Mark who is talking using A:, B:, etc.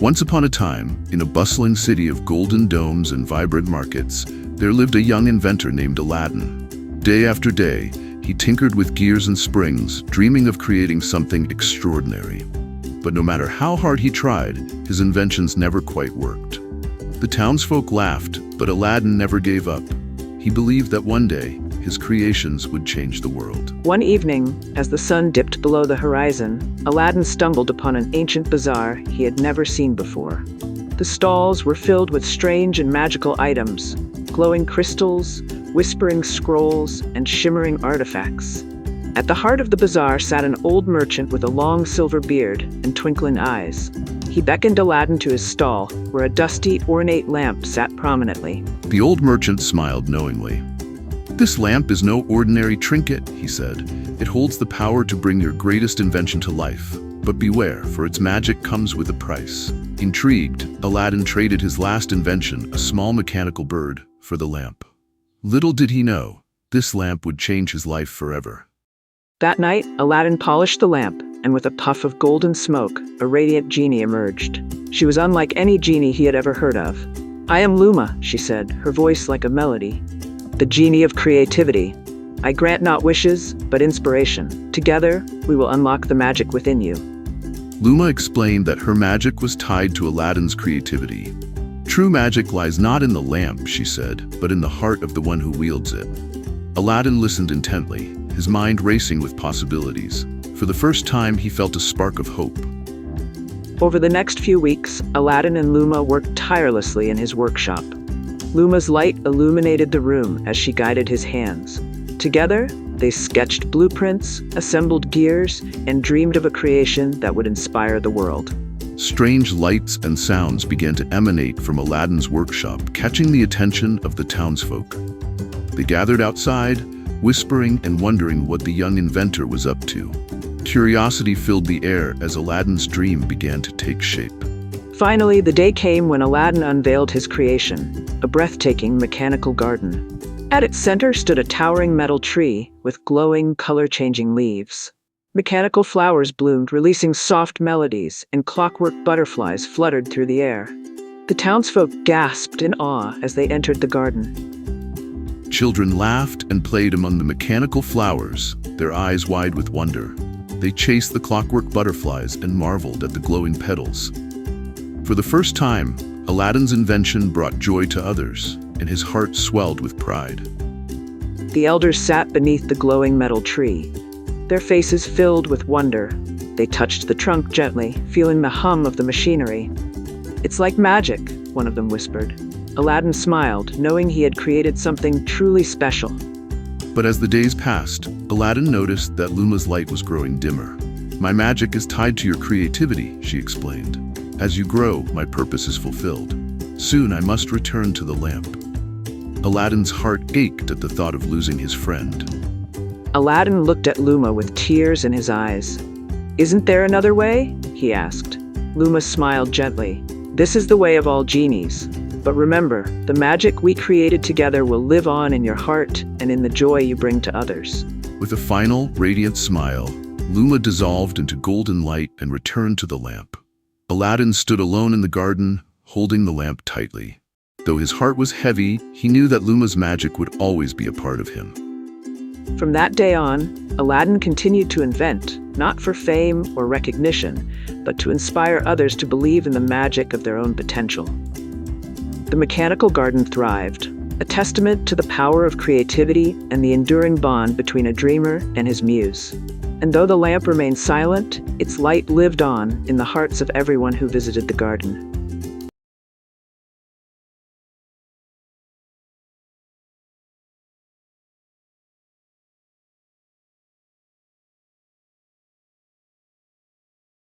A: Once upon a time, in a bustling city of golden domes and vibrant markets, there lived a young inventor named Aladdin. Day after day, he tinkered with gears and springs, dreaming of creating something extraordinary. But no matter how hard he tried, his inventions never quite worked. The townsfolk laughed, but Aladdin never gave up. He believed that one day, his creations would change the world.
B: One evening, as the sun dipped below the horizon, Aladdin stumbled upon an ancient bazaar he had never seen before. The stalls were filled with strange and magical items, glowing crystals, whispering scrolls, and shimmering artifacts. At the heart of the bazaar sat an old merchant with a long silver beard and twinkling eyes. He beckoned Aladdin to his stall, where a dusty, ornate lamp sat prominently.
A: The old merchant smiled knowingly. "This lamp is no ordinary trinket," he said. "It holds the power to bring your greatest invention to life. But beware, for its magic comes with a price." Intrigued, Aladdin traded his last invention, a small mechanical bird, for the lamp. Little did he know, this lamp would change his life forever.
B: That night, Aladdin polished the lamp, and with a puff of golden smoke, a radiant genie emerged. She was unlike any genie he had ever heard of. "I am Luma," she said, her voice like a melody. "The genie of creativity. I grant not wishes, but inspiration. Together, we will unlock the magic within you."
A: Luma explained that her magic was tied to Aladdin's creativity. "True magic lies not in the lamp," she said, "but in the heart of the one who wields it." Aladdin listened intently, his mind racing with possibilities. For the first time, he felt a spark of hope.
B: Over the next few weeks, Aladdin and Luma worked tirelessly in his workshop. Luma's light illuminated the room as she guided his hands. Together, they sketched blueprints, assembled gears, and dreamed of a creation that would inspire the world.
A: Strange lights and sounds began to emanate from Aladdin's workshop, catching the attention of the townsfolk. They gathered outside, whispering and wondering what the young inventor was up to. Curiosity filled the air as Aladdin's dream began to take shape.
B: Finally, the day came when Aladdin unveiled his creation, a breathtaking mechanical garden. At its center stood a towering metal tree with glowing, color-changing leaves. Mechanical flowers bloomed, releasing soft melodies, and clockwork butterflies fluttered through the air. The townsfolk gasped in awe as they entered the garden.
A: Children laughed and played among the mechanical flowers, their eyes wide with wonder. They chased the clockwork butterflies and marveled at the glowing petals. For the first time, Aladdin's invention brought joy to others, and his heart swelled with pride.
B: The elders sat beneath the glowing metal tree, their faces filled with wonder. They touched the trunk gently, feeling the hum of the machinery. "It's like magic," one of them whispered. Aladdin smiled, knowing he had created something truly special.
A: But as the days passed, Aladdin noticed that Luma's light was growing dimmer. "My magic is tied to your creativity," she explained. "As you grow, my purpose is fulfilled. Soon I must return to the lamp." Aladdin's heart ached at the thought of losing his friend.
B: Aladdin looked at Luma with tears in his eyes. "Isn't there another way?" he asked. Luma smiled gently. "This is the way of all genies. But remember, the magic we created together will live on in your heart and in the joy you bring to others."
A: With a final, radiant smile, Luma dissolved into golden light and returned to the lamp. Aladdin stood alone in the garden, holding the lamp tightly. Though his heart was heavy, he knew that Luma's magic would always be a part of him.
B: From that day on, Aladdin continued to invent, not for fame or recognition, but to inspire others to believe in the magic of their own potential. The mechanical garden thrived, a testament to the power of creativity and the enduring bond between a dreamer and his muse. And though the lamp remained silent, its light lived on in the hearts of everyone who visited the garden.